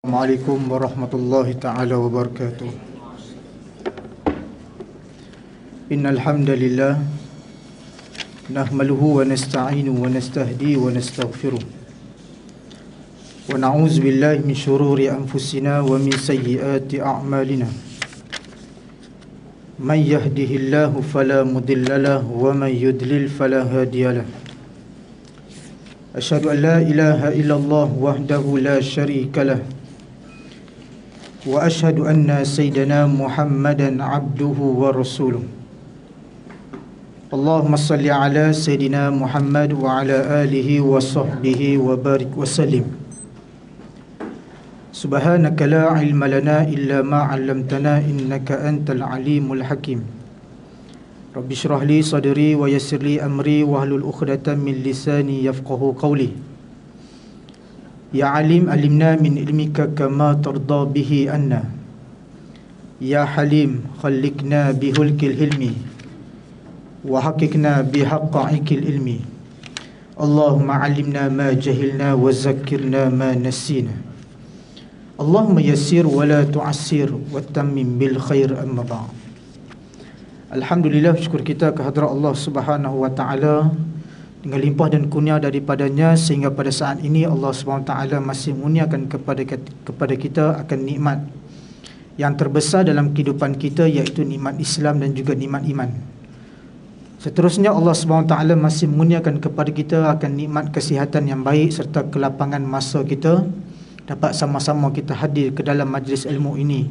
Assalamualaikum warahmatullahi ta'ala wabarakatuh. Innal hamdalillah nahmaluhu wa nasta'inu wa nastahdi wa nastaghfiruh wa na'udzu billahi min shururi anfusina wa min sayyiati a'malina. Man yahdihillahu fala mudilla lahu wa man yudlil fala hadiya lahu. Asyhadu an la ilaha illallah wahdahu la syarika lahu wa asyhadu anna sayyidana Muhammadan abduhu wa rasuluh. Allahumma salli ala sayyidina Muhammad wa ala alihi wa sahbihi wa barik wa sallim. Subhanaka la ilma lana illa ma 'allamtana innaka antal alimul hakim. Rabbi shrah li sadri wa yassir li amri wahlul 'uqdatam min lisani yafqahu qawli. Ya alim alimna min ilmika kama tarda bihi anna. Ya halim khallikna bihulkil hilmi wa haqiqna bihaqqa'ikil ilmi. Allahumma alimna ma jahilna wa zakkirna ma nasina. Allahumma yassir wa la tu'assir wa tammim bil khair amma ba'd. Alhamdulillah, syukur kita kehadrat Allah Subhanahu wa taala dengan limpah dan kurnia daripadanya sehingga pada saat ini Allah SWT masih mengurniakan kepada kita akan nikmat yang terbesar dalam kehidupan kita, iaitu nikmat Islam dan juga nikmat iman. Seterusnya Allah SWT masih mengurniakan kepada kita akan nikmat kesihatan yang baik serta kelapangan masa kita dapat sama-sama kita hadir ke dalam majlis ilmu ini.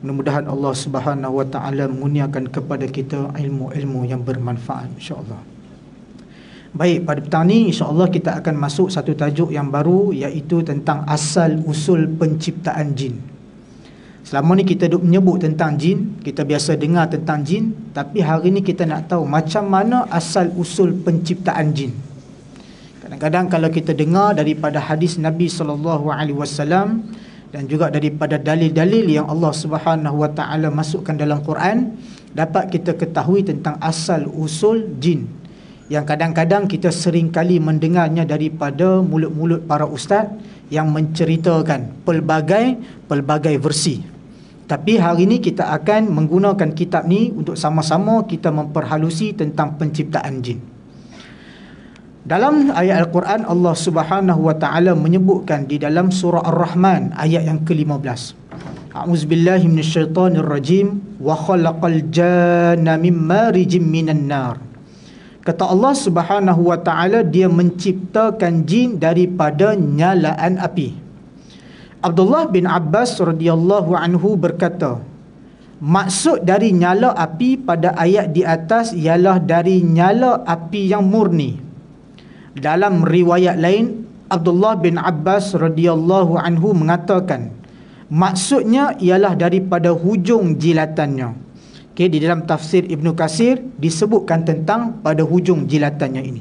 Mudah-mudahan Allah Subhanahu wa taala mengurniakan kepada kita ilmu-ilmu yang bermanfaat, insya-Allah. Baik, pada petang ni insya-Allah kita akan masuk satu tajuk yang baru, iaitu tentang asal usul penciptaan jin. Selama ni kita duk menyebut tentang jin, kita biasa dengar tentang jin, tapi hari ni kita nak tahu macam mana asal usul penciptaan jin. Kadang-kadang kalau kita dengar daripada hadis Nabi SAW dan juga daripada dalil-dalil yang Allah Subhanahu wa taala masukkan dalam Quran, dapat kita ketahui tentang asal usul jin yang kadang-kadang kita sering kali mendengarnya daripada mulut-mulut para ustaz yang menceritakan pelbagai versi. Tapi hari ini kita akan menggunakan kitab ni untuk sama-sama kita memperhalusi tentang penciptaan jin. Dalam ayat Al-Quran, Allah Subhanahu wa taala menyebutkan di dalam surah Ar-Rahman ayat yang ke-15. A'udzubillahi minasyaitonirrajim wa khalaqal janna min marijim minan nar. Kata Allah Subhanahu wa taala, dia menciptakan jin daripada nyalaan api. Abdullah bin Abbas radhiyallahu anhu berkata, maksud dari nyala api pada ayat di atas ialah dari nyala api yang murni. Dalam riwayat lain, Abdullah bin Abbas radhiyallahu anhu mengatakan maksudnya ialah daripada hujung jilatannya. Di dalam tafsir Ibn Katsir disebutkan tentang pada hujung jilatannya ini.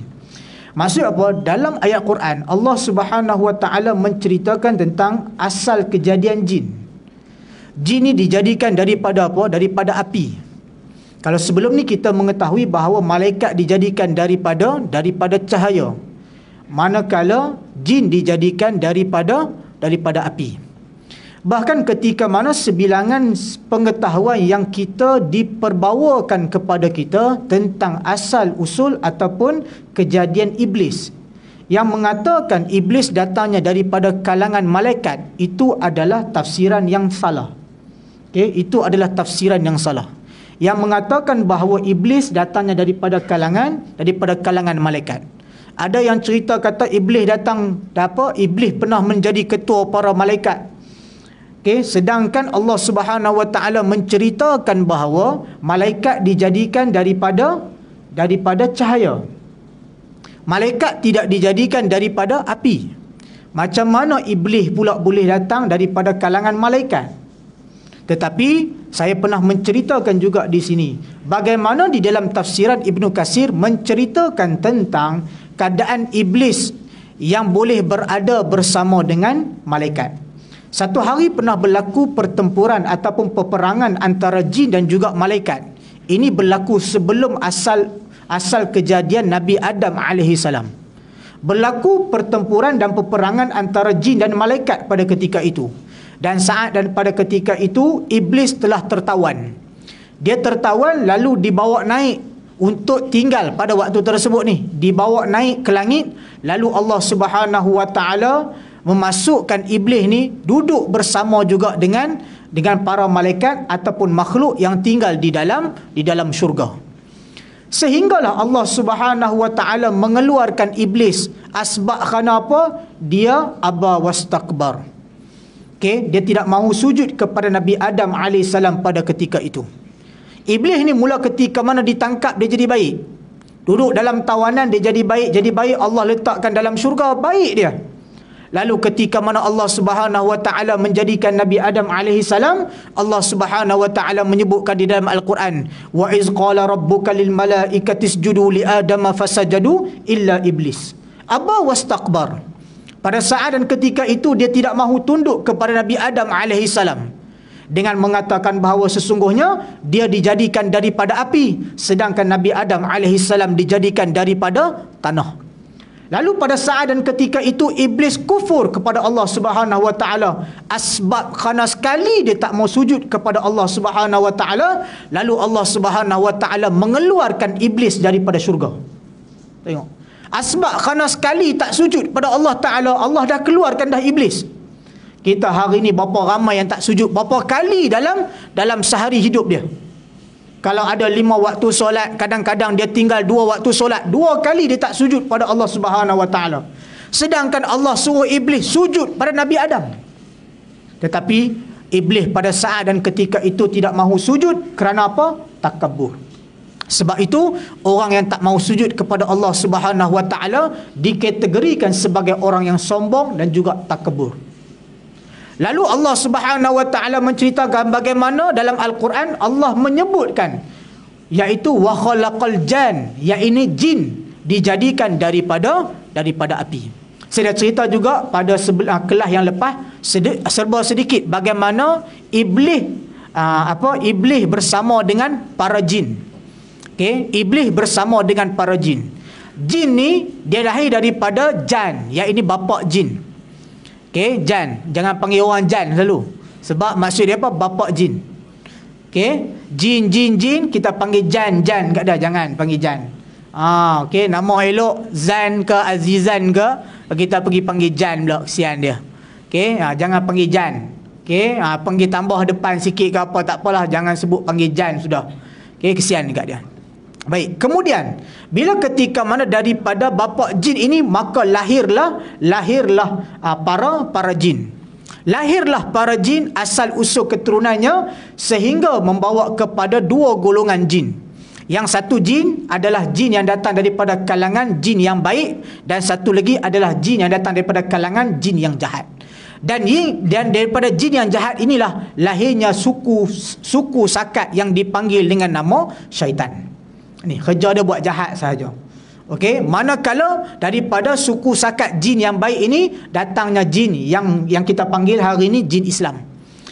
Maksud apa? Dalam ayat Quran, Allah Subhanahu wa taala menceritakan tentang asal kejadian jin. Jin ni dijadikan daripada apa? Daripada api. Kalau sebelum ni kita mengetahui bahawa malaikat dijadikan daripada cahaya, manakala jin dijadikan daripada api. Bahkan ketika mana sebilangan pengetahuan yang kita diperbawakan kepada kita tentang asal usul ataupun kejadian iblis, yang mengatakan iblis datangnya daripada kalangan malaikat, itu adalah tafsiran yang salah. Itu adalah tafsiran yang salah. Yang mengatakan bahawa iblis datangnya daripada kalangan malaikat. Ada yang cerita kata iblis datang iblis pernah menjadi ketua para malaikat. Sedangkan Allah Subhanahu wa taala menceritakan bahawa malaikat dijadikan daripada cahaya. Malaikat tidak dijadikan daripada api. Macam mana iblis pula boleh datang daripada kalangan malaikat? Tetapi saya pernah menceritakan juga di sini bagaimana di dalam tafsiran Ibn Katsir menceritakan tentang keadaan iblis yang boleh berada bersama dengan malaikat. Satu hari pernah berlaku pertempuran ataupun peperangan antara jin dan juga malaikat. Ini berlaku sebelum asal kejadian Nabi Adam AS. Berlaku pertempuran dan peperangan antara jin dan malaikat pada ketika itu. Dan pada ketika itu iblis telah tertawan. Dia tertawan lalu dibawa naik untuk tinggal pada waktu tersebut ni, dibawa naik ke langit. Lalu Allah Subhanahu wa taala memasukkan iblis ni duduk bersama juga dengan para malaikat ataupun makhluk yang tinggal di dalam syurga. Sehinggalah Allah Subhanahu wa taala mengeluarkan iblis. Asbab kerana apa? Dia aba wastakbar. Okey, dia tidak mahu sujud kepada Nabi Adam alaihissalam pada ketika itu. Iblis ni mula ketika mana ditangkap dia jadi baik. Duduk dalam tawanan dia jadi baik, Allah letakkan dalam syurga, baik dia. Lalu ketika mana Allah Subhanahu wa taala menjadikan Nabi Adam alaihi salam, Allah Subhanahu wa taala menyebutkan di dalam Al-Quran, wa iz qala rabbuka lil malaikati isjudu li adama fasajadu illa iblis aba wastakbar. Pada saat dan ketika itu dia tidak mahu tunduk kepada Nabi Adam alaihi salam dengan mengatakan bahawa sesungguhnya dia dijadikan daripada api, sedangkan Nabi Adam alaihi salam dijadikan daripada tanah. Lalu pada saat dan ketika itu iblis kufur kepada Allah Subhanahu wa taala. Asbab kerana sekali dia tak mau sujud kepada Allah Subhanahu wa taala, lalu Allah Subhanahu wa taala mengeluarkan iblis daripada syurga. Tengok. Asbab kerana sekali tak sujud pada Allah taala, Allah dah keluarkan dah iblis. Kita hari ni berapa ramai yang tak sujud, berapa kali dalam sehari hidup dia. Kalau ada 5 waktu solat, kadang-kadang dia tinggal 2 waktu solat, 2 kali dia tak sujud pada Allah Subhanahu wa taala. Sedangkan Allah suruh iblis sujud pada Nabi Adam. Tetapi iblis pada saat dan ketika itu tidak mahu sujud kerana apa? Takabur. Sebab itu orang yang tak mahu sujud kepada Allah Subhanahu wa taala dikategorikan sebagai orang yang sombong dan juga takabur. Lalu Allah Subhanahu wa taala menceritakan bagaimana dalam Al-Quran Allah menyebutkan, iaitu wa khalaqal jan, iaitu jin dijadikan daripada api. Saya dah cerita juga pada kelas yang lepas serba sedikit bagaimana iblis iblis bersama dengan para jin. Okey, iblis bersama dengan para jin. Jin ni dia lahir daripada jan, iaitu bapa jin. Okey, jan. Jangan panggil orang jan selalu. Sebab maksud dia apa? Bapa jin. Okey, jin kita panggil jan kat dah, jangan panggil jan. Okey, nama elok Zan ke Azizan ke, kita pergi panggil jan pula, kesian dia. Okey, jangan panggil jan. Okey, panggil tambah depan sikit ke apa, tak apalah, jangan sebut panggil jan sudah. Okey, kesian dekat dia. Baik, kemudian bila ketika mana daripada bapa jin ini, maka lahirlah para jin. Lahirlah para jin, asal usul keturunannya sehingga membawa kepada 2 golongan jin. Yang satu jin adalah jin yang datang daripada kalangan jin yang baik, dan satu lagi adalah jin yang datang daripada kalangan jin yang jahat. Dan daripada jin yang jahat inilah lahirnya suku sakat yang dipanggil dengan nama syaitan. Ni kerja dia buat jahat sahaja. Okey, manakala daripada suku sakat jin yang baik ini datangnya jin yang kita panggil hari ini jin Islam,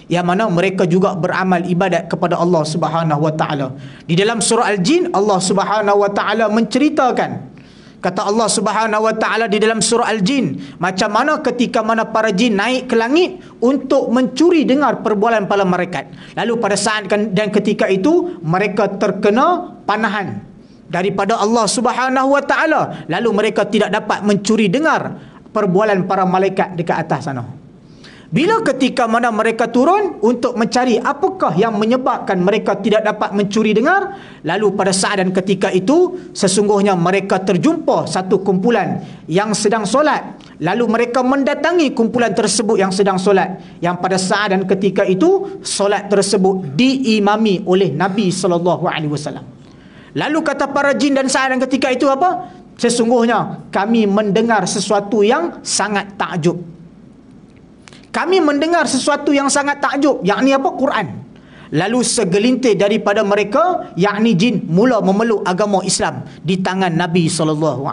yang mana mereka juga beramal ibadat kepada Allah Subhanahu wa taala. Di dalam surah Al-Jin Allah Subhanahu wa taala menceritakan, kata Allah Subhanahu wa taala di dalam surah Al-Jin, macam mana ketika mana para jin naik ke langit untuk mencuri dengar perbualan para malaikat. Lalu pada saat dan ketika itu mereka terkena panahan daripada Allah Subhanahu wa taala, lalu mereka tidak dapat mencuri dengar perbualan para malaikat dekat atas sana. Bila ketika mana mereka turun untuk mencari apakah yang menyebabkan mereka tidak dapat mencuri dengar, lalu pada saat dan ketika itu sesungguhnya mereka terjumpa satu kumpulan yang sedang solat. Lalu mereka mendatangi kumpulan tersebut yang sedang solat, yang pada saat dan ketika itu solat tersebut diimami oleh Nabi SAW. Lalu kata para jin dan saat dan ketika itu apa? Sesungguhnya kami mendengar sesuatu yang sangat takjub. Kami mendengar sesuatu yang sangat takjub, yakni apa? Quran. Lalu segelintir daripada mereka, yakni jin, mula memeluk agama Islam di tangan Nabi SAW.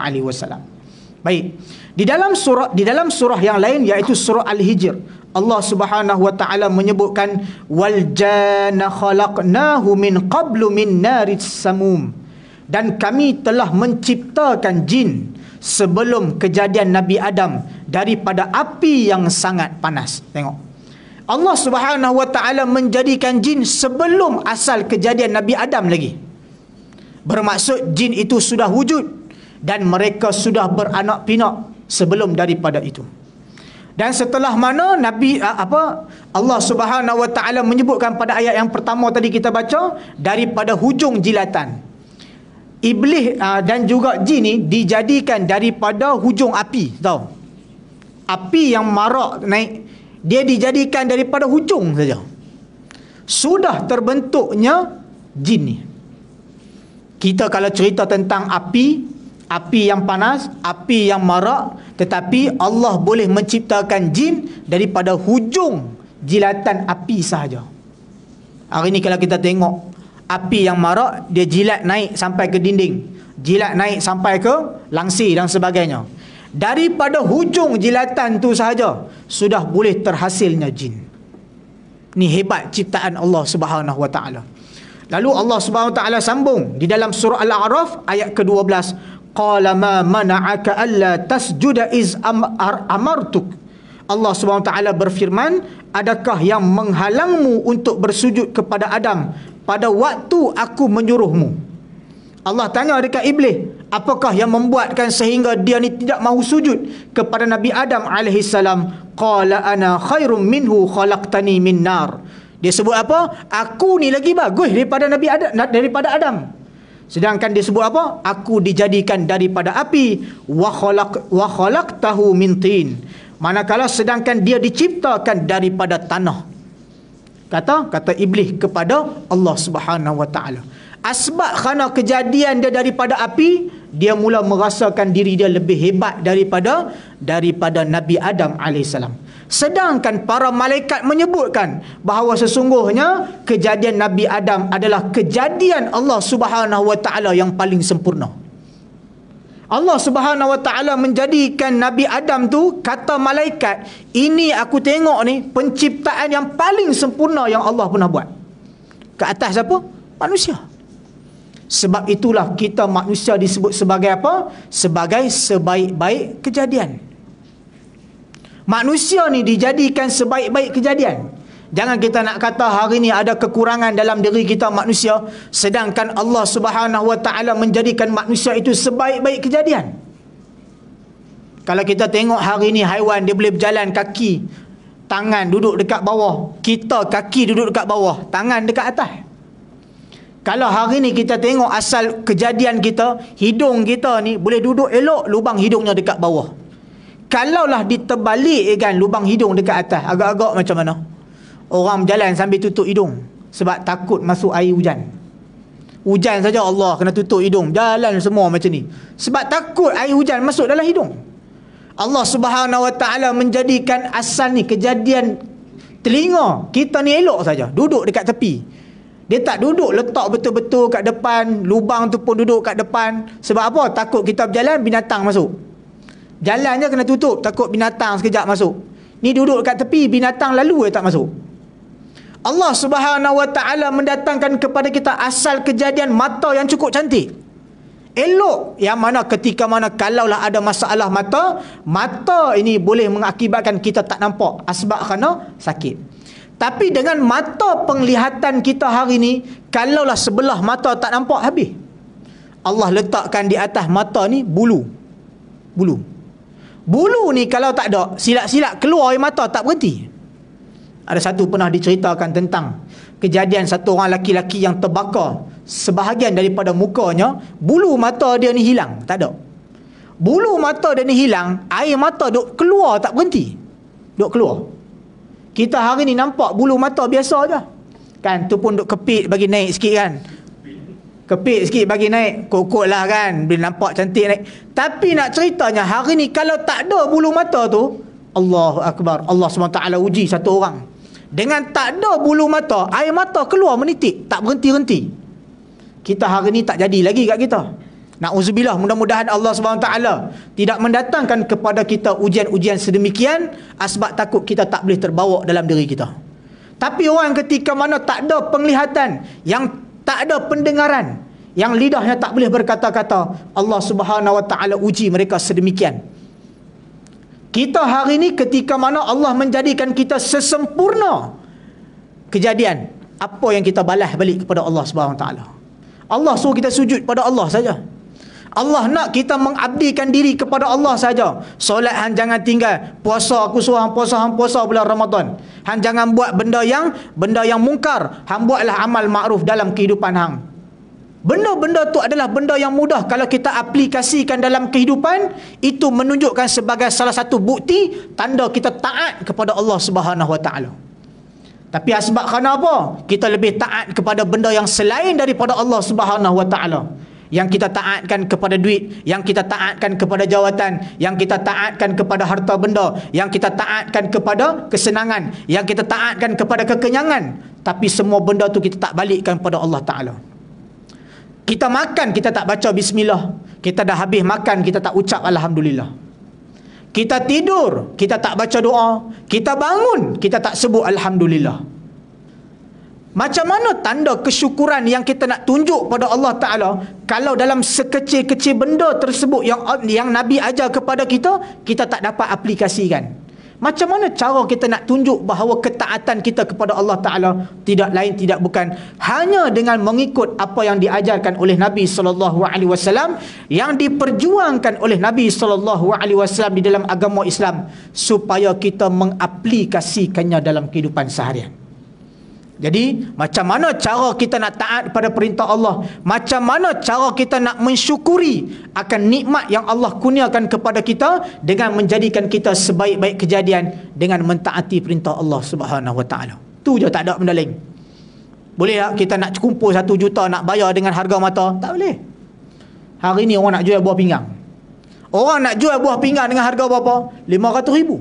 Baik. Di dalam surah yang lain, iaitu surah Al-Hijr, Allah Subhanahu wa taala menyebutkan wal janna khalaqnahu min qablu min naris samum, dan kami telah menciptakan jin sebelum kejadian Nabi Adam daripada api yang sangat panas. Tengok, Allah Subhanahu wa ta'ala menjadikan jin sebelum asal kejadian Nabi Adam lagi. Bermaksud jin itu sudah wujud dan mereka sudah beranak pinak sebelum daripada itu. Dan setelah mana Allah Subhanahu wa ta'ala menyebutkan pada ayat yang pertama tadi kita baca, daripada hujung jilatan. Iblis dan juga jin ni dijadikan daripada hujung api, tahu? Api yang marak naik, dia dijadikan daripada hujung saja. Sudah terbentuknya jin ni. Kita kalau cerita tentang api yang panas, api yang marak, tetapi Allah boleh menciptakan jin daripada hujung jilatan api sahaja. Hari ni kalau kita tengok api yang marak, dia jilat naik sampai ke dinding, jilat naik sampai ke langsir dan sebagainya. Daripada hujung jilatan tu sahaja sudah boleh terhasilnya jin. Ni hebat ciptaan Allah Subhanahu wa ta'ala. Lalu Allah Subhanahu wa ta'ala sambung di dalam surah Al-A'raf ayat ke-12, qala ma mana'aka alla tasjuda iz amartuk. Allah Subhanahu wa ta'ala berfirman, adakah yang menghalangmu untuk bersujud kepada Adam pada waktu aku menyuruhmu? Allah tanya dekat iblis, apakah yang membuatkan sehingga dia ni tidak mahu sujud kepada Nabi Adam alaihissalam? Qala ana khairum minhu khalaqtani min nar. Dia sebut apa? Aku ni lagi bagus daripada Nabi Adam, daripada Adam. Sedangkan dia sebut apa? Aku dijadikan daripada api, wa khalaqtahu min tin. Manakala sedangkan dia diciptakan daripada tanah. Kata iblis kepada Allah Subhanahu wa ta'ala. Asbab kerana kejadian dia daripada api, dia mula merasakan diri dia lebih hebat daripada Nabi Adam alaihissalam. Sedangkan para malaikat menyebutkan bahawa sesungguhnya kejadian Nabi Adam adalah kejadian Allah Subhanahu wa ta'ala yang paling sempurna. Allah Subhanahu wa ta'ala menjadikan Nabi Adam tu, kata malaikat, ini aku tengok ni penciptaan yang paling sempurna yang Allah pernah buat. Ke atas siapa? Manusia. Sebab itulah kita manusia disebut sebagai apa? Sebagai sebaik-baik kejadian. Manusia ni dijadikan sebaik-baik kejadian. Jangan kita nak kata hari ni ada kekurangan dalam diri kita manusia, sedangkan Allah Subhanahu wa ta'ala menjadikan manusia itu sebaik-baik kejadian. Kalau kita tengok hari ni haiwan, dia boleh berjalan kaki, tangan duduk dekat bawah. Kita kaki duduk dekat bawah, tangan dekat atas. Kalau hari ni kita tengok asal kejadian kita, hidung kita ni boleh duduk elok, lubang hidungnya dekat bawah. Kalaulah diterbalik kan lubang hidung dekat atas, agak-agak macam mana? Orang berjalan sambil tutup hidung sebab takut masuk air hujan. Hujan saja Allah kena tutup hidung, jalan semua macam ni sebab takut air hujan masuk dalam hidung. Allah Subhanahu wa ta'ala menjadikan asal ni kejadian telinga kita ni elok saja, duduk dekat tepi. Dia tak duduk letak betul-betul kat depan, lubang tu pun duduk kat depan. Sebab apa? Takut kita berjalan, binatang masuk. Jalan je kena tutup, takut binatang sekejap masuk. Ni duduk kat tepi, binatang lalu tak masuk. Allah Subhanahu wa ta'ala mendatangkan kepada kita asal kejadian mata yang cukup cantik, elok, yang mana ketika mana kalaulah ada masalah mata ini boleh mengakibatkan kita tak nampak asbab kerana sakit. Tapi dengan mata penglihatan kita hari ni, kalaulah sebelah mata tak nampak, habis. Allah letakkan di atas mata ni bulu. Bulu ni kalau tak ada, silat-silat keluar air mata tak berhenti. Ada satu pernah diceritakan tentang kejadian satu orang laki-laki yang terbakar sebahagian daripada mukanya, bulu mata dia ni hilang, tak ada. Bulu mata dia ni hilang, air mata duk keluar tak berhenti. Duk keluar. Kita hari ni nampak bulu mata biasa je. Kan, tu pun duk kepit bagi naik sikit kan. Kepit sikit bagi naik, kokot lah kan, boleh nampak cantik naik. Tapi nak ceritanya hari ni kalau tak ada bulu mata tu, Allahu Akbar, Allah SWT uji satu orang. Dengan tak ada bulu mata, air mata keluar menitik, tak berhenti-henti. Kita hari ni tak jadi lagi kat kita. Na'udzubillah, mudah-mudahan Allah SWT tidak mendatangkan kepada kita ujian-ujian sedemikian asbab takut kita tak boleh terbawa dalam diri kita. Tapi orang ketika mana tak ada penglihatan, yang tak ada pendengaran, yang lidahnya tak boleh berkata-kata, Allah Subhanahu wa ta'ala uji mereka sedemikian. Kita hari ni ketika mana Allah menjadikan kita sesempurna kejadian, apa yang kita balas balik kepada Allah Subhanahu Wa Taala? Allah suruh kita sujud pada Allah saja. Allah nak kita mengabdikan diri kepada Allah saja. Solat hang jangan tinggal, puasa aku suruh hang puasa bulan Ramadan. Hang jangan buat benda yang mungkar. Hang buatlah amal makruf dalam kehidupan hang. Benda-benda tu adalah benda yang mudah kalau kita aplikasikan dalam kehidupan. Itu menunjukkan sebagai salah satu bukti tanda kita taat kepada Allah Subhanahu Wa Taala. Tapi sebab kerana apa? Kita lebih taat kepada benda yang selain daripada Allah Subhanahu Wa Taala. Yang kita taatkan kepada duit, yang kita taatkan kepada jawatan, yang kita taatkan kepada harta benda, yang kita taatkan kepada kesenangan, yang kita taatkan kepada kekenyangan. Tapi semua benda tu kita tak balikkan kepada Allah Ta'ala. Kita makan, kita tak baca bismillah. Kita dah habis makan, kita tak ucap alhamdulillah. Kita tidur, kita tak baca doa. Kita bangun, kita tak sebut alhamdulillah. Macam mana tanda kesyukuran yang kita nak tunjuk pada Allah Ta'ala kalau dalam sekecil-kecil benda tersebut yang Nabi ajar kepada kita, kita tak dapat aplikasikan? Macam mana cara kita nak tunjuk bahawa ketaatan kita kepada Allah Ta'ala tidak lain tidak bukan hanya dengan mengikut apa yang diajarkan oleh Nabi SAW, yang diperjuangkan oleh Nabi SAW di dalam agama Islam, supaya kita mengaplikasikannya dalam kehidupan seharian. Jadi, macam mana cara kita nak taat pada perintah Allah? Macam mana cara kita nak mensyukuri akan nikmat yang Allah kurniakan kepada kita dengan menjadikan kita sebaik-baik kejadian dengan mentaati perintah Allah Subhanahu Wa Taala. Tu je, tak ada benda lain. Boleh tak kita nak kumpul 1 juta nak bayar dengan harga mata? Tak boleh. Hari ni orang nak jual buah pinggang. Orang nak jual buah pinggang dengan harga berapa? 500,000.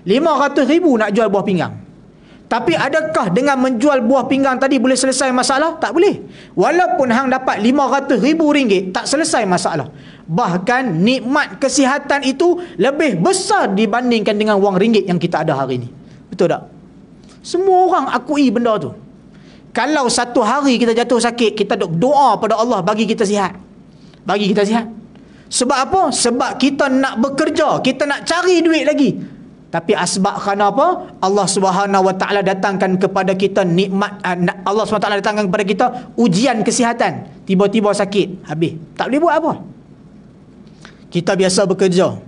500,000 nak jual buah pinggang. Tapi adakah dengan menjual buah pinggang tadi boleh selesai masalah? Tak boleh. Walaupun hang dapat RM500,000, tak selesai masalah. Bahkan nikmat kesihatan itu lebih besar dibandingkan dengan wang ringgit yang kita ada hari ini. Betul tak? Semua orang akui benda tu. Kalau satu hari kita jatuh sakit, kita doa pada Allah bagi kita sihat. Bagi kita sihat. Sebab apa? Sebab kita nak bekerja, kita nak cari duit lagi. Tapi asbab kerana apa? Allah Subhanahu Wa Taala datangkan kepada kita nikmat, Allah Subhanahu Wa Taala datangkan kepada kita ujian kesihatan. Tiba-tiba sakit, habis. Tak boleh buat apa. Kita biasa bekerja.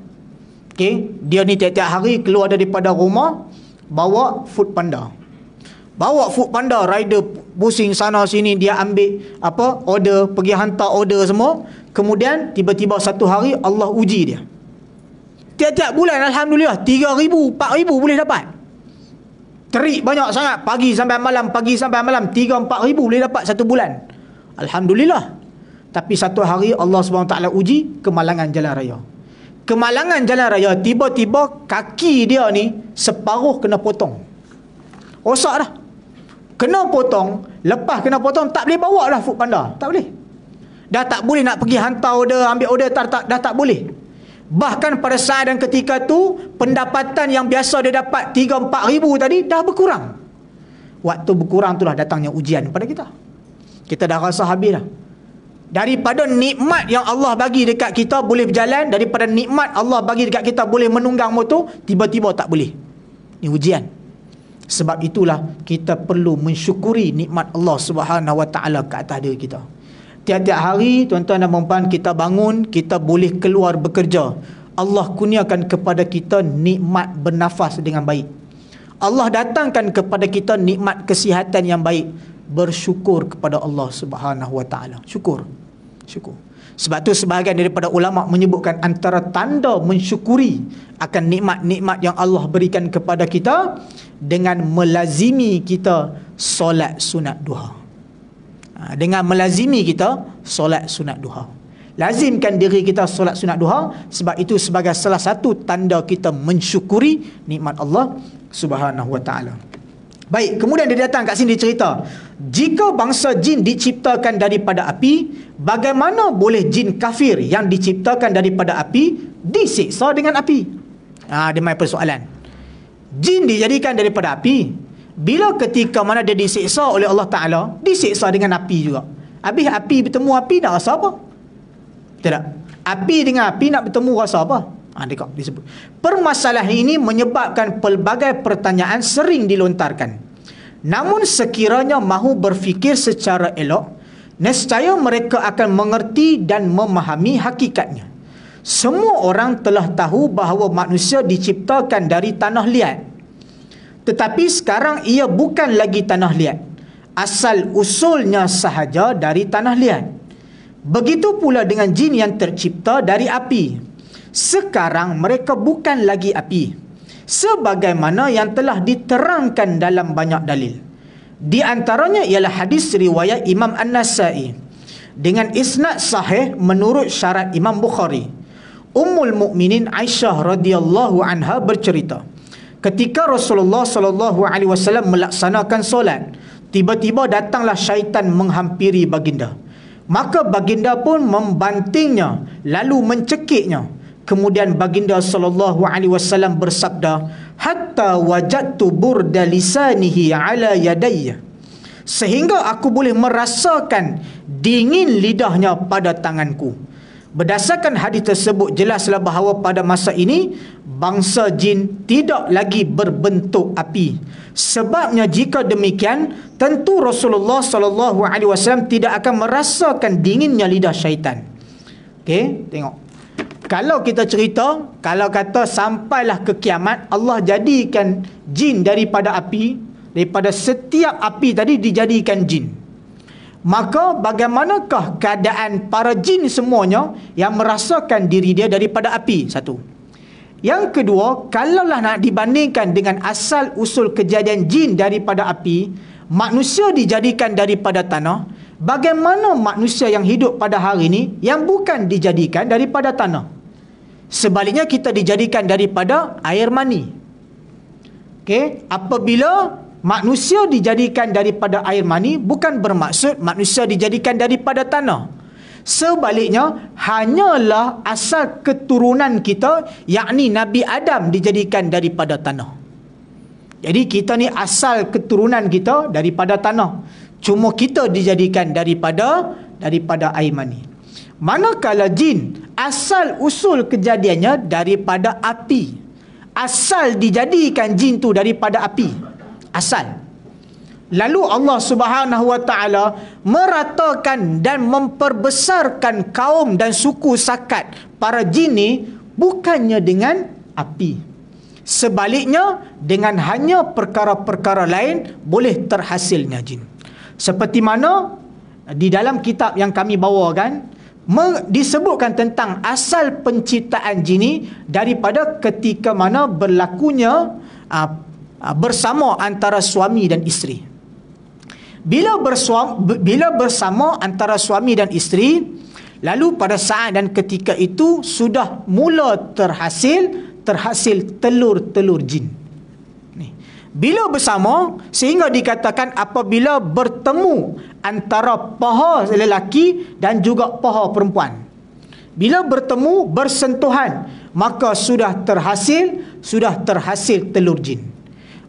Okey, dia ni tiap-tiap hari keluar daripada rumah bawa food panda. Bawa food panda, rider pusing sana sini, dia ambil order, pergi hantar order semua. Kemudian tiba-tiba satu hari Allah uji dia. Tiap-tiap bulan alhamdulillah 3,000, 4,000 boleh dapat. Terik banyak sangat, pagi sampai malam, 3-4,000 boleh dapat satu bulan. Alhamdulillah. Tapi satu hari Allah SWT uji kemalangan jalan raya. Kemalangan jalan raya, tiba-tiba kaki dia ni separuh kena potong. Rosak dah. Kena potong, lepas kena potong tak boleh bawa dah food panda. Tak boleh. Dah tak boleh nak pergi hantar order, ambil order, dah tak boleh. Bahkan pada saat dan ketika tu, pendapatan yang biasa dia dapat 3-4,000 tadi dah berkurang. Waktu berkurang itulah datangnya ujian pada kita. Kita dah rasa habis dah. Daripada nikmat yang Allah bagi dekat kita boleh berjalan, daripada nikmat Allah bagi dekat kita boleh menunggang motor, tiba-tiba tak boleh. Ini ujian. Sebab itulah kita perlu mensyukuri nikmat Allah Subhanahu Wa Taala ke atas diri kita. Tiap-tiap hari, tuan-tuan dan puan-puan, kita bangun, kita boleh keluar bekerja. Allah kurniakan kepada kita nikmat bernafas dengan baik. Allah datangkan kepada kita nikmat kesihatan yang baik. Bersyukur kepada Allah Subhanahu Wa Taala. Syukur. Sebab tu sebahagian daripada ulama menyebutkan antara tanda mensyukuri akan nikmat-nikmat yang Allah berikan kepada kita dengan melazimi kita solat sunat duha. Dengan melazimi kita solat sunat duha. Lazimkan diri kita solat sunat duha, sebab itu sebagai salah satu tanda kita mensyukuri nikmat Allah Subhanahu Wa Taala. Baik, kemudian dia datang kat sini dia cerita, jika bangsa jin diciptakan daripada api, bagaimana boleh jin kafir yang diciptakan daripada api disiksa dengan api? Dia main persoalan. Jin dijadikan daripada api, bila ketika mana dia disiksa oleh Allah Ta'ala, disiksa dengan api juga. Habis api bertemu api nak rasa apa? Tidak. Api dengan api nak bertemu rasa apa? Tengok disebut. Permasalahan ini menyebabkan pelbagai pertanyaan sering dilontarkan. Namun sekiranya mahu berfikir secara elok, nescaya mereka akan mengerti dan memahami hakikatnya. Semua orang telah tahu bahawa manusia diciptakan dari tanah liat. Tetapi sekarang ia bukan lagi tanah liat. Asal usulnya sahaja dari tanah liat. Begitu pula dengan jin yang tercipta dari api. Sekarang mereka bukan lagi api, sebagaimana yang telah diterangkan dalam banyak dalil. Di antaranya ialah hadis riwayat Imam An-Nasai dengan isnad sahih menurut syarat Imam Bukhari. Ummul Mukminin Aisyah radhiyallahu anha bercerita, ketika Rasulullah sallallahu alaihi wasallam melaksanakan solat, tiba-tiba datanglah syaitan menghampiri baginda. Maka baginda pun membantingnya lalu mencekiknya. Kemudian baginda sallallahu alaihi wasallam bersabda, hatta wajadtu burda lisanihi ala yadayya, sehingga aku boleh merasakan dingin lidahnya pada tanganku. Berdasarkan hadis tersebut, jelaslah bahawa pada masa ini bangsa jin tidak lagi berbentuk api. Sebabnya jika demikian, tentu Rasulullah sallallahu alaihi wasallam tidak akan merasakan dinginnya lidah syaitan. Okey, tengok. Kalau kita cerita, kalau kata sampailah ke kiamat, Allah jadikan jin daripada api, daripada setiap api tadi dijadikan jin, maka bagaimanakah keadaan para jin semuanya yang merasakan diri dia daripada api? Satu. Yang kedua, kalaulah nak dibandingkan dengan asal usul kejadian jin daripada api, manusia dijadikan daripada tanah, bagaimana manusia yang hidup pada hari ini yang bukan dijadikan daripada tanah? Sebaliknya kita dijadikan daripada air mani. Okey, apabila manusia dijadikan daripada air mani, bukan bermaksud manusia dijadikan daripada tanah. Sebaliknya, hanyalah asal keturunan kita, yakni Nabi Adam dijadikan daripada tanah. Jadi kita ni asal keturunan kita daripada tanah. Cuma kita dijadikan daripada air mani. Manakala jin, asal usul kejadiannya daripada api. Asal dijadikan jin tu daripada api. Asal. Lalu Allah Subhanahu wa taala meratakan dan memperbesarkan kaum dan suku sakat para jin ni bukannya dengan api. Sebaliknya, dengan hanya perkara-perkara lain boleh terhasilnya jin. Seperti mana di dalam kitab yang kami bawakan disebutkan tentang asal penciptaan jin ni daripada ketika mana berlakunya bersama antara suami dan isteri. Bila bersama antara suami dan isteri, lalu pada saat dan ketika itu sudah mula terhasil telur-telur jin. Bila bersama, sehingga dikatakan apabila bertemu antara paha lelaki dan juga paha perempuan, bila bertemu bersentuhan, maka sudah terhasil telur jin.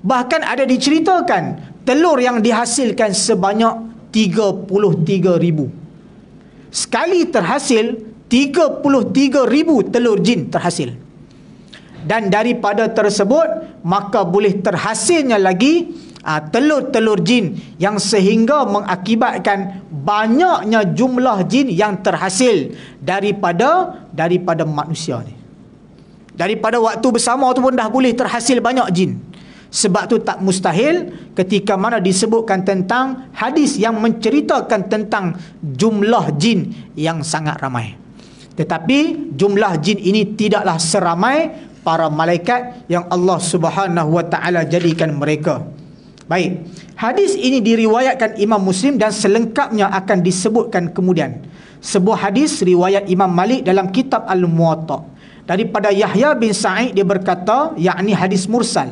Bahkan ada diceritakan telur yang dihasilkan sebanyak 33,000. Sekali terhasil 33,000 telur jin terhasil. Dan daripada tersebut maka boleh terhasilnya lagi telur-telur jin yang sehingga mengakibatkan banyaknya jumlah jin yang terhasil daripada manusia ni. Daripada waktu bersama tu pun dah boleh terhasil banyak jin. Sebab tu tak mustahil ketika mana disebutkan tentang hadis yang menceritakan tentang jumlah jin yang sangat ramai. Tetapi jumlah jin ini tidaklah seramai para malaikat yang Allah Subhanahu wa taala jadikan mereka. Baik, hadis ini diriwayatkan Imam Muslim dan selengkapnya akan disebutkan kemudian. Sebuah hadis riwayat Imam Malik dalam kitab Al-Muwatta daripada Yahya bin Sa'id, dia berkata, yakni hadis mursal,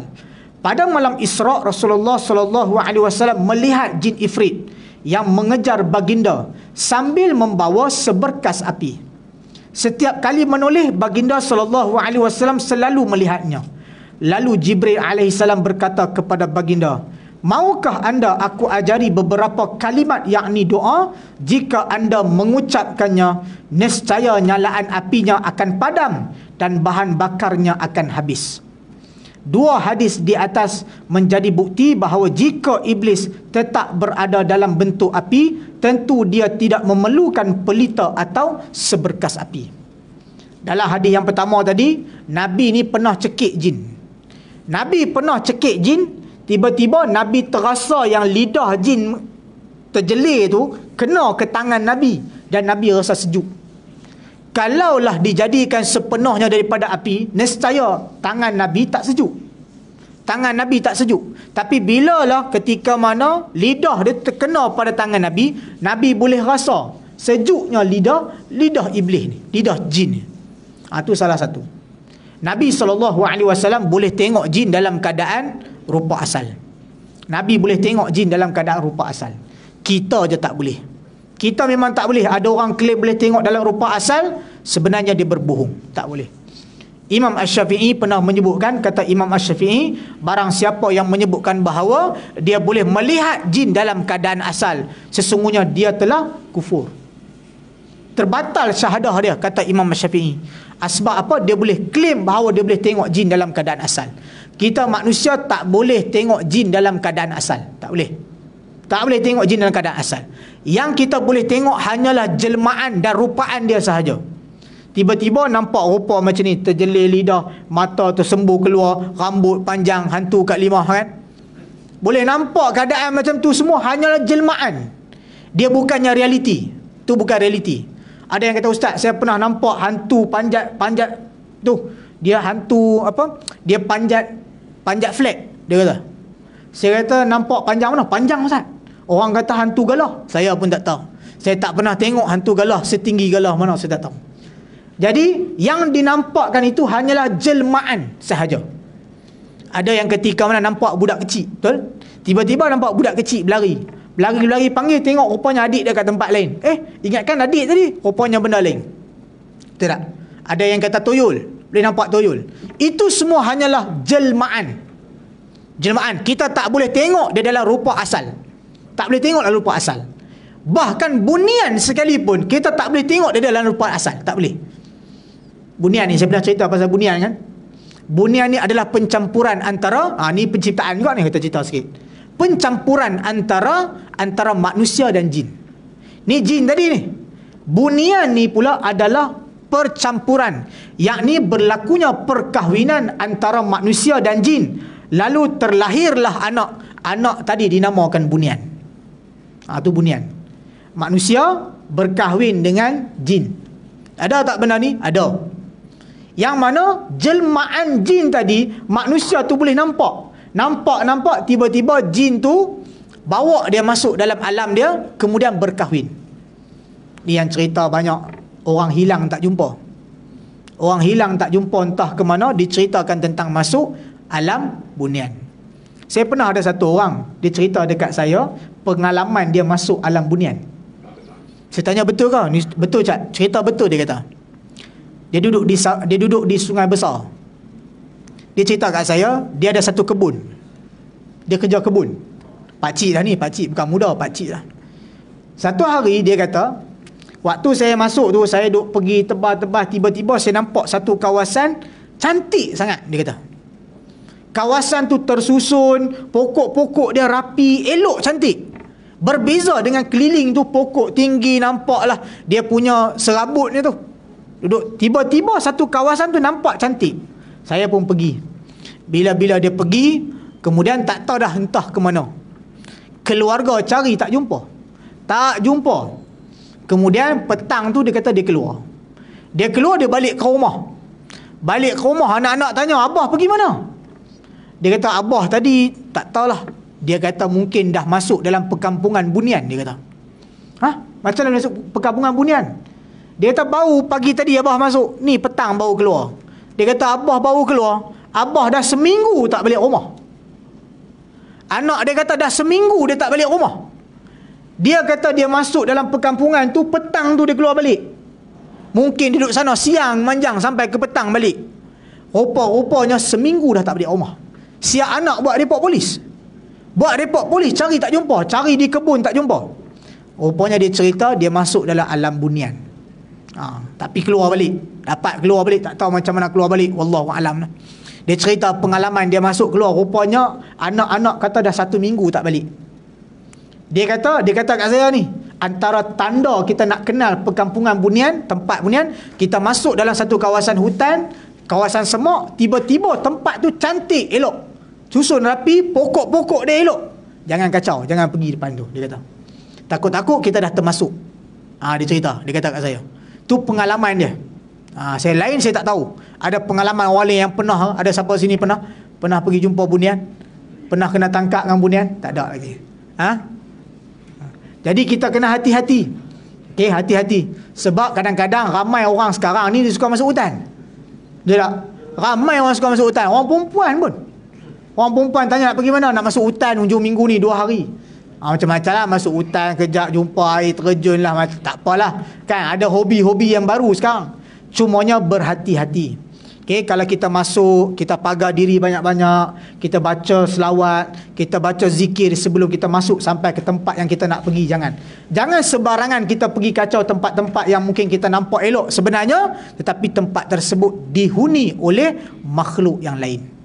pada malam Isra' Rasulullah sallallahu alaihi wasallam melihat jin ifrit yang mengejar baginda sambil membawa seberkas api. Setiap kali menoleh, baginda sallallahu alaihi wasallam selalu melihatnya. Lalu Jibril alaihi salam berkata kepada baginda, "Maukah anda aku ajari beberapa kalimat yakni doa? Jika anda mengucapkannya, nescaya nyalaan apinya akan padam dan bahan bakarnya akan habis. Dua hadis di atas menjadi bukti bahawa jika iblis tetap berada dalam bentuk api, tentu dia tidak memerlukan pelita atau seberkas api. Dalam hadis yang pertama tadi, Nabi ni pernah cekik jin. Nabi pernah cekik jin, tiba-tiba Nabi terasa yang lidah jin terjelir tu kena ke tangan Nabi dan Nabi rasa sejuk. Kalaulah dijadikan sepenuhnya daripada api, nescaya tangan Nabi tak sejuk. Tangan Nabi tak sejuk. Tapi bilalah ketika mana lidah dia terkena pada tangan Nabi, Nabi boleh rasa sejuknya lidah iblis ni, lidah jin ni. Itu salah satu. Nabi SAW boleh tengok jin dalam keadaan rupa asal. Nabi boleh tengok jin dalam keadaan rupa asal. Kita je tak boleh. Kita memang tak boleh. Ada orang klaim boleh tengok dalam rupa asal, sebenarnya dia berbohong. Tak boleh. Imam Asy-Syafi'i pernah menyebutkan, kata Imam Asy-Syafi'i, barang siapa yang menyebutkan bahawa dia boleh melihat jin dalam keadaan asal, sesungguhnya dia telah kufur. Terbatal syahadah dia, kata Imam Asy-Syafi'i. Sebab apa? Dia boleh klaim bahawa dia boleh tengok jin dalam keadaan asal. Kita manusia tak boleh tengok jin dalam keadaan asal. Tak boleh. Tak boleh tengok jin dalam keadaan asal. Yang kita boleh tengok hanyalah jelmaan dan rupaan dia sahaja. Tiba-tiba nampak rupa macam ni, terjelir lidah, mata tersembur keluar, rambut panjang, hantu kat limah kan. Boleh nampak keadaan macam tu semua hanyalah jelmaan. Dia bukannya realiti. Tu bukan realiti. Ada yang kata, ustaz, saya pernah nampak hantu panjat tu. Dia hantu apa? Dia panjat flag, dia kata. Saya kata, nampak panjang mana? Panjang, ustaz. Orang kata hantu galah. Saya pun tak tahu. Saya tak pernah tengok hantu galah setinggi galah mana, saya tak tahu. Jadi yang dinampakkan itu hanyalah jelmaan sahaja. Ada yang ketika mana nampak budak kecil, betul? Tiba-tiba nampak budak kecil berlari, panggil, tengok rupanya adik dia kat tempat lain. Ingatkan adik tadi, rupanya benda lain. Betul tak? Ada yang kata tuyul, boleh nampak tuyul. Itu semua hanyalah jelmaan. Kita tak boleh tengok dia dalam rupa asal. Tak boleh tengok dalam rupa asal. Bahkan bunian sekalipun kita tak boleh tengok dia dalam rupa asal. Tak boleh. Bunian ni, saya pernah cerita pasal bunian kan. Bunian ni adalah pencampuran antara, ni penciptaan juga ni, kita cerita sikit. Pencampuran antara manusia dan jin. Ni jin tadi ni. Bunian ni pula adalah percampuran, yakni berlakunya perkahwinan antara manusia dan jin. Lalu terlahirlah anak tadi dinamakan bunian. Itu bunian. Manusia berkahwin dengan jin. Ada tak benda ni? Ada. Yang mana jelmaan jin tadi, manusia tu boleh nampak. Nampak, tiba-tiba jin tu bawa dia masuk dalam alam dia, kemudian berkahwin. Ni yang cerita banyak orang hilang tak jumpa. Orang hilang tak jumpa entah ke mana, diceritakan tentang masuk alam bunian. Saya pernah ada satu orang, dia cerita dekat saya pengalaman dia masuk alam bunian. Saya tanya, betul ke? Ni betul, Cak. Cerita betul, dia kata. Dia duduk di sungai besar. Dia cerita kat saya, dia ada satu kebun. Dia kerja kebun. Pakcik dah ni, pakcik bukan muda, pakcik lah. Satu hari dia kata, waktu saya masuk tu, saya duduk pergi tebas-tebas, tiba-tiba saya nampak satu kawasan cantik sangat, dia kata. Kawasan tu tersusun, pokok-pokok dia rapi, elok, cantik. Berbeza dengan keliling tu, pokok tinggi, nampaklah dia punya serabut ni tu. Duduk, tiba-tiba satu kawasan tu nampak cantik. Saya pun pergi. Bila-bila dia pergi, kemudian tak tahu dah entah ke mana. Keluarga cari tak jumpa. Tak jumpa. Kemudian petang tu dia kata dia keluar. Dia keluar, dia balik ke rumah. Balik ke rumah, anak-anak tanya, abah pergi mana? Dia kata, abah tadi tak tahulah. Dia kata mungkin dah masuk dalam perkampungan bunian, dia kata. Macam mana masuk perkampungan bunian? Dia kata, baru pagi tadi abah masuk. Ni petang baru keluar. Dia kata, abah baru keluar. Abah dah seminggu tak balik rumah. Anak dia kata dah seminggu dia tak balik rumah. Dia kata dia masuk dalam perkampungan tu, petang tu dia keluar balik. Mungkin duduk sana siang manjang sampai ke petang balik. Rupa-rupanya seminggu dah tak balik rumah. Siap anak buat report polis. Cari tak jumpa. Cari di kebun tak jumpa. Rupanya dia cerita dia masuk dalam alam bunian. Tapi keluar balik. Dapat keluar balik, tak tahu macam mana keluar balik, wallahu alam. Dia cerita pengalaman dia masuk keluar, rupanya anak-anak kata dah 1 minggu tak balik. Dia kata kat saya ni, antara tanda kita nak kenal perkampungan bunian, tempat bunian, kita masuk dalam satu kawasan hutan, kawasan semak, tiba-tiba tempat tu cantik, elok, susun rapi, pokok-pokok dia elok. Jangan kacau, jangan pergi depan tu, dia kata. Takut-takut kita dah termasuk. Dia cerita, dia kata kat saya. Tu pengalaman dia. Saya tak tahu. Ada pengalaman wali yang pernah, ada siapa sini pernah pergi jumpa bunian? Pernah kena tangkap dengan bunian? Tak ada lagi. Jadi kita kena hati-hati. Okey, hati-hati. Sebab kadang-kadang ramai orang sekarang ni dia suka masuk hutan. Dia tak? Ramai orang suka masuk hutan. Orang perempuan pun. Orang perempuan tanya nak pergi mana? Nak masuk hutan hujung minggu ni 2 hari. Macam-macam lah, masuk hutan kejap jumpa air terjun lah, tak apalah kan, ada hobi-hobi yang baru sekarang. Cumanya berhati-hati. Okay, kalau kita masuk, kita pagar diri banyak-banyak, kita baca selawat, kita baca zikir sebelum kita masuk sampai ke tempat yang kita nak pergi. Jangan sebarangan kita pergi kacau tempat-tempat yang mungkin kita nampak elok sebenarnya, tetapi tempat tersebut dihuni oleh makhluk yang lain.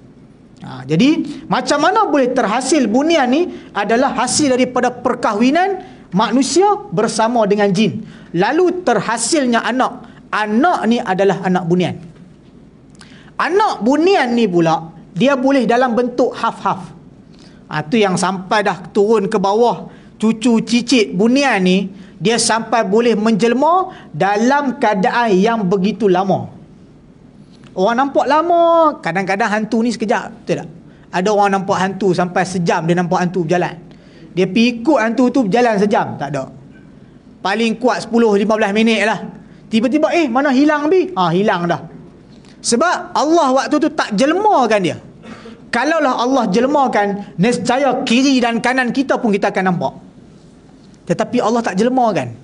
Jadi macam mana boleh terhasil bunian ni adalah hasil daripada perkahwinan manusia bersama dengan jin. Lalu terhasilnya anak ni adalah anak bunian. Anak bunian ni pula dia boleh dalam bentuk half-half. Tu yang sampai dah turun ke bawah, cucu cicit bunian ni, dia sampai boleh menjelma dalam keadaan yang begitu lama. Orang nampak lama, kadang-kadang hantu ni sekejap, betul tak? Ada orang nampak hantu sampai sejam dia nampak hantu berjalan. Dia pergi ikut hantu tu berjalan sejam, tak ada. Paling kuat 10-15 minit lah. Tiba-tiba mana hilang bi? Hilang dah. Sebab Allah waktu tu tak jelmakan dia. Kalaulah Allah jelmakan, nescaya kiri dan kanan kita pun kita akan nampak. Tetapi Allah tak jelmakan.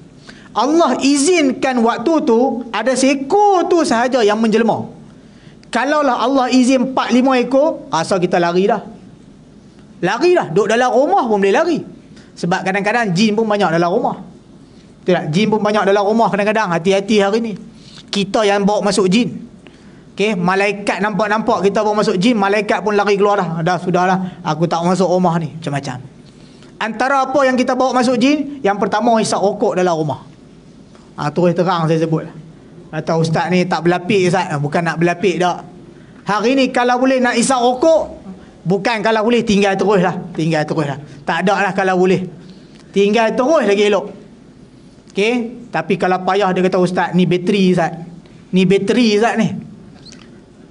Allah izinkan waktu tu ada seekor tu sahaja yang menjelma. Kalaulah Allah izin 4-5 ekor, asal kita lari dah. Duduk dalam rumah pun boleh lari. Sebab kadang-kadang jin pun banyak dalam rumah. Betul tak? Jin pun banyak dalam rumah kadang-kadang. Hati-hati hari ni. Kita yang bawa masuk jin. Okay? Malaikat nampak-nampak kita bawa masuk jin, malaikat pun lari keluar dah. Dah, sudahlah. Aku tak masuk rumah ni. Macam-macam. Antara apa yang kita bawa masuk jin, yang pertama hisap rokok dalam rumah. Terus terang saya sebut. Atau ustaz ni tak berlapik ustaz. Bukan nak berlapik dah. Hari ni kalau boleh nak isap rokok, bukan kalau boleh tinggal terus lah. Tak ada lah kalau boleh. Tinggal terus lagi elok. Okay? Tapi kalau payah dia kata ustaz ni bateri ustaz. Ni bateri ustaz ni.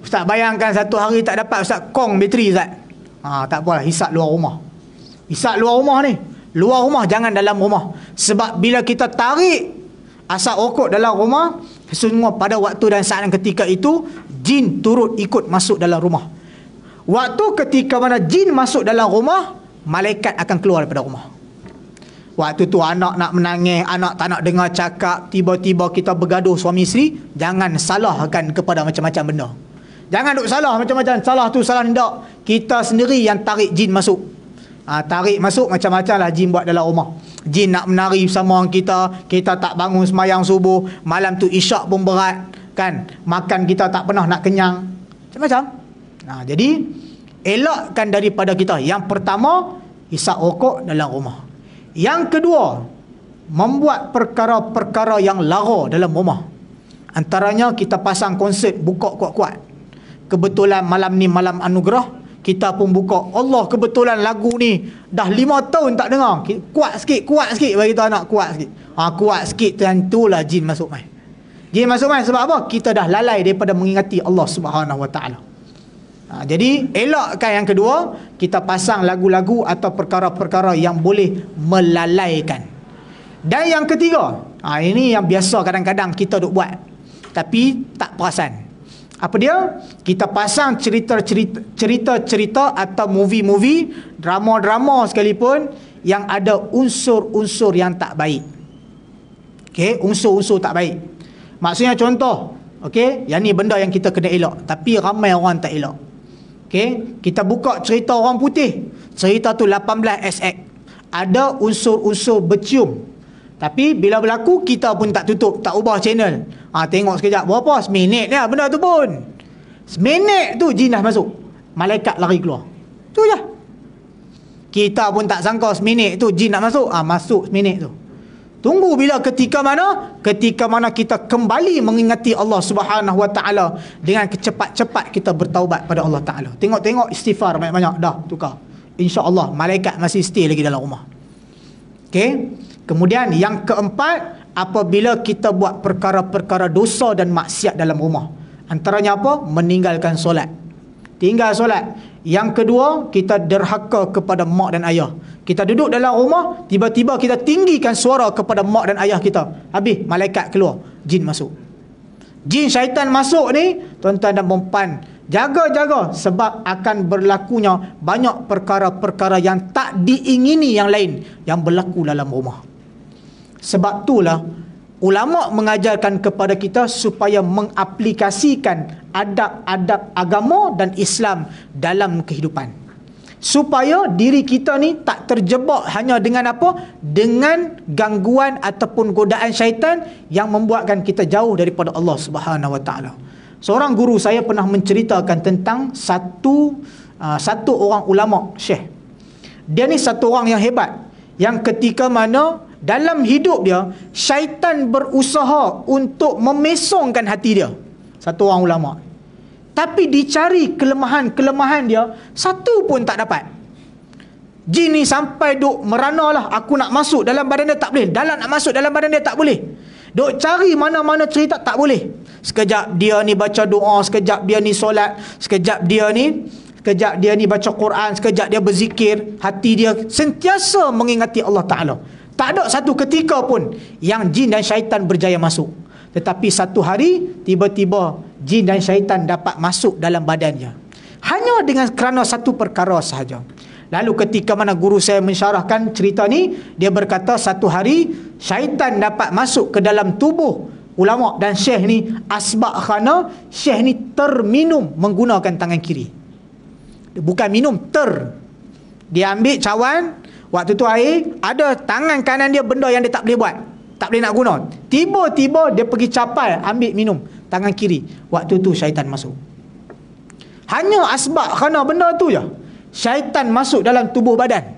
Ustaz bayangkan satu hari tak dapat ustaz kong bateri ustaz. Tak apalah, hisap luar rumah. Hisap luar rumah ni. Luar rumah, jangan dalam rumah. Sebab bila kita tarik asap rokok dalam rumah, semua pada waktu dan saat dan ketika itu jin turut ikut masuk dalam rumah. Waktu ketika mana jin masuk dalam rumah, malaikat akan keluar daripada rumah. Waktu tu anak nak menangis, anak tak nak dengar cakap, tiba-tiba kita bergaduh suami isteri, jangan salahkan kepada macam-macam benda. Jangan duk salah macam-macam, salah tu salah ni tak. Kita sendiri yang tarik jin masuk. Tarik masuk macam-macam lah jin buat dalam rumah. Jin nak menari bersama kita, kita tak bangun semayang subuh, malam tu isyak pun berat kan, makan kita tak pernah nak kenyang, macam-macam. Jadi elakkan daripada kita. Yang pertama, hisap rokok dalam rumah. Yang kedua, membuat perkara-perkara yang lara dalam rumah. Antaranya kita pasang konsert buka kuat-kuat. Kebetulan malam ni malam anugerah, kita pun buka. Allah, kebetulan lagu ni dah 5 tahun tak dengar. Kuat sikit bagi tu anak, kuat sikit. Kuat sikit, tentulah jin masuk main. Jin masuk main sebab apa? Kita dah lalai daripada mengingati Allah Subhanahu Wa Taala. Jadi elakkan yang kedua, kita pasang lagu-lagu atau perkara-perkara yang boleh melalaikan. Dan yang ketiga, ini yang biasa kadang-kadang kita duk buat tapi tak perasan. Apa dia? Kita pasang cerita-cerita atau movie-movie, drama-drama sekalipun yang ada unsur-unsur yang tak baik. Okey, unsur-unsur tak baik. Maksudnya contoh, okey, yang ni benda yang kita kena elak, tapi ramai orang tak elak. Okey, kita buka cerita orang putih. Cerita tu 18 SX. Ada unsur-unsur bercium. Tapi bila berlaku kita pun tak tutup, tak ubah channel. Tengok sekejap, berapa? Seminit ni benda tu pun. Seminit tu jin dah masuk. Malaikat lari keluar. Tu je. Kita pun tak sangka seminit tu jin nak masuk. Masuk seminit tu. Tunggu bila ketika mana? Ketika mana kita kembali mengingati Allah Subhanahu Wa Taala dengan cepat-cepat kita bertaubat pada Allah Taala. Tengok-tengok istighfar banyak-banyak dah tukar. Insya-Allah malaikat masih stay lagi dalam rumah. Okey. Kemudian yang keempat, apabila kita buat perkara-perkara dosa dan maksiat dalam rumah. Antaranya apa? Meninggalkan solat. Tinggal solat. Yang kedua, kita derhaka kepada mak dan ayah. Kita duduk dalam rumah, tiba-tiba kita tinggikan suara kepada mak dan ayah kita. Habis, malaikat keluar, jin masuk. Jin syaitan masuk ni, tuan-tuan dan puan, jaga-jaga, sebab akan berlakunya banyak perkara-perkara yang tak diingini yang lain yang berlaku dalam rumah. Sebab itulah ulama mengajarkan kepada kita supaya mengaplikasikan adab-adab agama dan Islam dalam kehidupan. Supaya diri kita ni tak terjebak hanya dengan apa? Dengan gangguan ataupun godaan syaitan yang membuatkan kita jauh daripada Allah Subhanahu Wa Taala. Seorang guru saya pernah menceritakan tentang satu orang ulama, syekh. Dia ni satu orang yang hebat, yang ketika mana dalam hidup dia syaitan berusaha untuk memesongkan hati dia. Satu orang ulama. Tapi dicari kelemahan-kelemahan dia, satu pun tak dapat. Jin ni sampai duk merana lah, aku nak masuk dalam badan dia tak boleh, Dalam nak masuk dalam badan dia tak boleh. Duk cari mana-mana cerita tak boleh. Sekejap dia ni baca doa, sekejap dia ni solat, sekejap dia ni baca Quran, sekejap dia berzikir. Hati dia sentiasa mengingati Allah Ta'ala. Tak ada satu ketika pun yang jin dan syaitan berjaya masuk. Tetapi satu hari, tiba-tiba jin dan syaitan dapat masuk dalam badannya. Hanya dengan kerana satu perkara sahaja. Lalu ketika mana guru saya mensyarahkan cerita ni, dia berkata satu hari syaitan dapat masuk ke dalam tubuh ulama dan syekh ni, asbab kerana syekh ni terminum menggunakan tangan kiri. Bukan minum, dia ambil cawan, waktu tu air, ada tangan kanan dia benda yang dia tak boleh buat, tak boleh nak guna. Tiba-tiba dia pergi capai, ambil minum tangan kiri. Waktu tu syaitan masuk. Hanya asbab kerana benda tu je, syaitan masuk dalam tubuh badan.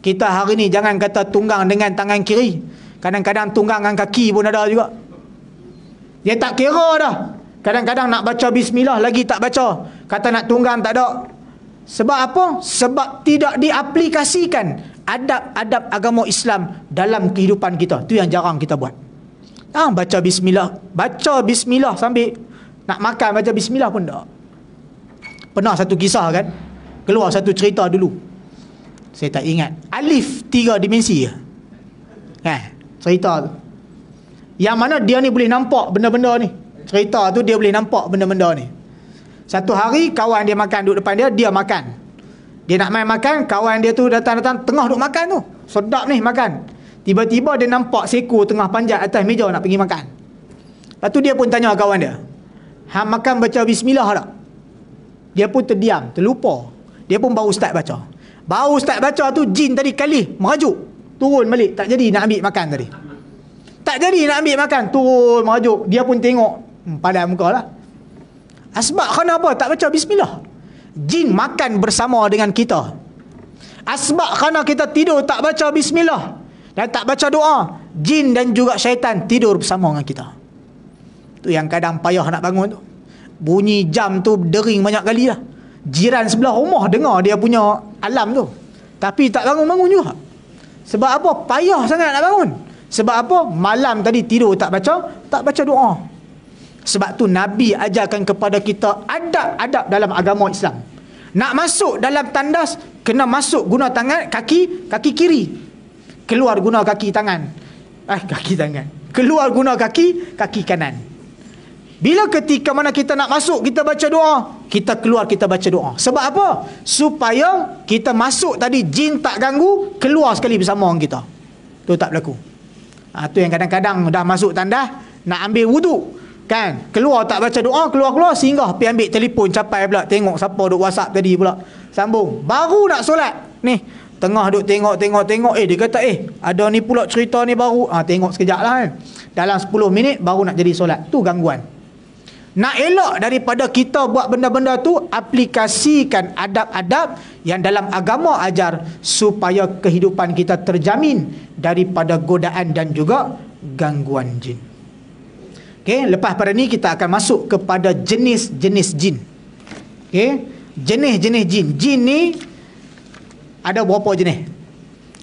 Kita hari ni jangan kata tunggang dengan tangan kiri, kadang-kadang tunggang dengan kaki pun ada juga. Dia tak kira dah. Kadang-kadang nak baca bismillah lagi tak baca, kata nak tunggang tak ada. Sebab apa? Sebab tidak diaplikasikan adab-adab agama Islam dalam kehidupan kita. Itu yang jarang kita buat. Baca bismillah sambil nak makan, baca bismillah pun tak. Pernah satu kisah kan, keluar satu cerita dulu, saya tak ingat, alif 3 dimensi cerita tu, yang mana dia ni boleh nampak benda-benda ni. Cerita tu dia boleh nampak benda-benda ni. Satu hari kawan dia makan duduk depan dia makan. Dia nak main makan, kawan dia tu datang-datang tengah duduk makan tu. Sedap ni makan. Tiba-tiba dia nampak seko tengah panjat atas meja nak pergi makan. Lepas tu dia pun tanya kawan dia, hang makan baca bismillah tak? Dia pun terdiam, terlupa. Dia pun baru start baca. Baru start baca tu jin tadi kali merajuk, turun balik, tak jadi nak ambil makan tadi. Tak jadi nak ambil makan, turun merajuk. Dia pun tengok, padam muka lah. Asbab kerana apa? Tak baca bismillah. Jin makan bersama dengan kita. Asbab kerana kita tidur tak baca bismillah dan tak baca doa, jin dan juga syaitan tidur bersama dengan kita. Tu yang kadang payah nak bangun tu. Bunyi jam tu dering banyak kali lah. Jiran sebelah rumah dengar dia punya alarm tu, tapi tak bangun-bangun juga. Sebab apa? Payah sangat nak bangun. Sebab apa? Malam tadi tidur tak baca doa. Sebab tu Nabi ajarkan kepada kita adab-adab dalam agama Islam. Nak masuk dalam tandas, kena masuk guna tangan kaki kiri. Keluar guna kaki tangan. Keluar guna kaki kanan. Bila ketika mana kita nak masuk, kita baca doa, kita keluar kita baca doa. Sebab apa? Supaya kita masuk tadi jin tak ganggu, keluar sekali bersama orang kita. Tu tak berlaku. Tu yang kadang-kadang dah masuk tandas, nak ambil wuduk kan, keluar tak baca doa, keluar singgah pergi ambil telefon, capai pula tengok siapa duk WhatsApp tadi pula, sambung. Baru nak solat ni, Tengah duk tengok, dia kata ada ni pula cerita ni baru. Tengok sekejap lah kan. Dalam 10 minit baru nak jadi solat. Tu gangguan. Nak elak daripada kita buat benda-benda tu, aplikasikan adab-adab yang dalam agama ajar supaya kehidupan kita terjamin daripada godaan dan juga gangguan jin. Okey, lepas pada ni kita akan masuk kepada jenis-jenis jin. Okey, jenis-jenis jin. Jin ni ada berapa jenis?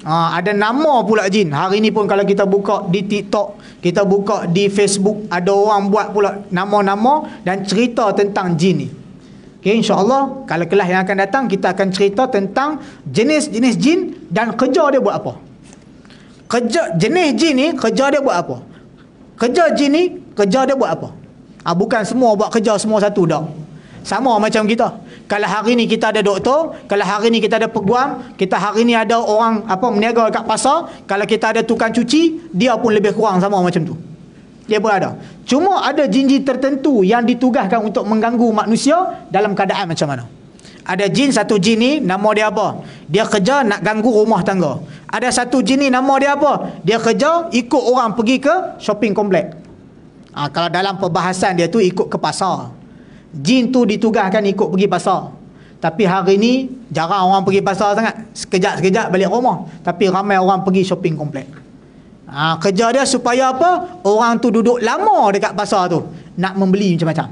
Ada nama pula jin. Hari ni pun kalau kita buka di TikTok, kita buka di Facebook, ada orang buat pula nama-nama dan cerita tentang jin ni. Okey, insya-Allah kalau kelas yang akan datang kita akan cerita tentang jenis-jenis jin dan kerja dia buat apa. Jenis jin ni kerja dia buat apa? Kerja jin ni kerja dia buat apa? Bukan semua buat kerja semua satu dak. Sama macam kita. Kalau hari ni kita ada doktor, kalau hari ni kita ada peguam, kita hari ni ada orang meniaga kat pasar, kalau kita ada tukang cuci, dia pun lebih kurang sama macam tu. Dia pun ada. Cuma ada jin-jin tertentu yang ditugaskan untuk mengganggu manusia dalam keadaan macam mana. Ada jin, satu jin ni nama dia apa? Dia kerja nak ganggu rumah tangga. Ada satu jin ni nama dia apa? Dia kerja ikut orang pergi ke shopping komplek. Kalau dalam perbahasan dia tu ikut ke pasar. Jin tu ditugaskan ikut pergi pasar. Tapi hari ni jarang orang pergi pasar sangat. Sekejap-sekejap balik rumah. Tapi ramai orang pergi shopping komplek. Kerja dia supaya apa? Orang tu duduk lama dekat pasar tu, nak membeli macam-macam.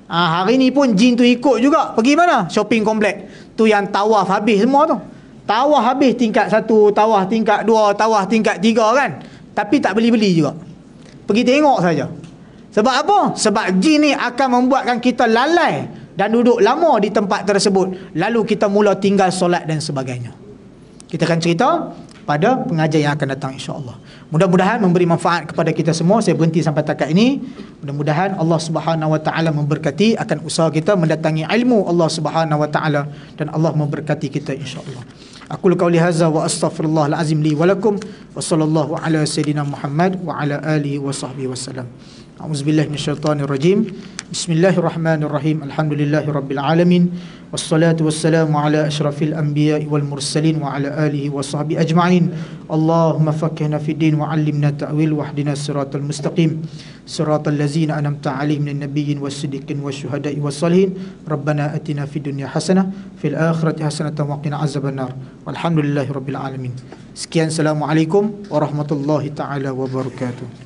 Hari ni pun jin tu ikut juga. Pergi mana? Shopping komplek. Tu yang tawaf habis semua tu. Tawaf habis tingkat 1, tawaf tingkat 2, tawaf tingkat 3 kan. Tapi tak beli-beli juga. Pergi tengok saja. Sebab apa? Sebab jin ni akan membuatkan kita lalai dan duduk lama di tempat tersebut. Lalu kita mula tinggal solat dan sebagainya. Kita akan cerita pada pengajian yang akan datang insya-Allah. Mudah-mudahan memberi manfaat kepada kita semua. Saya berhenti sampai takat ini. Mudah-mudahan Allah Subhanahu wa taala memberkati akan usaha kita mendatangi ilmu Allah Subhanahu wa taala dan Allah memberkati kita insya-Allah. Aqulu qauli hadza wa astaghfirullahal azim li wa lakum wa sallallahu ala sayidina Muhammad wa ala alihi wa sahbihi wasallam. A'udzubillahi minasyaitonir rajim. Bismillahirrahmanirrahim. Alhamdulillahirabbil alamin. Wassalatu wassalamu ala asyrafil anbiya'i wal mursalin wa ala alihi wa sahbihi ajma'in. Allahumma faqqihna fid din wa 'allimna ta'wil wahdina siratal mustaqim. Siratal ladzina an'amta 'alaihim minan nabiyyin was-siddiqin wasyuhada'i was-shalihin. Rabbana atina fid dunya hasanah fil akhirati hasanatan wa qina azabannar. Walhamdulillahirabbil alamin. Sekian, assalamualaikum warahmatullahi taala wabarakatuh.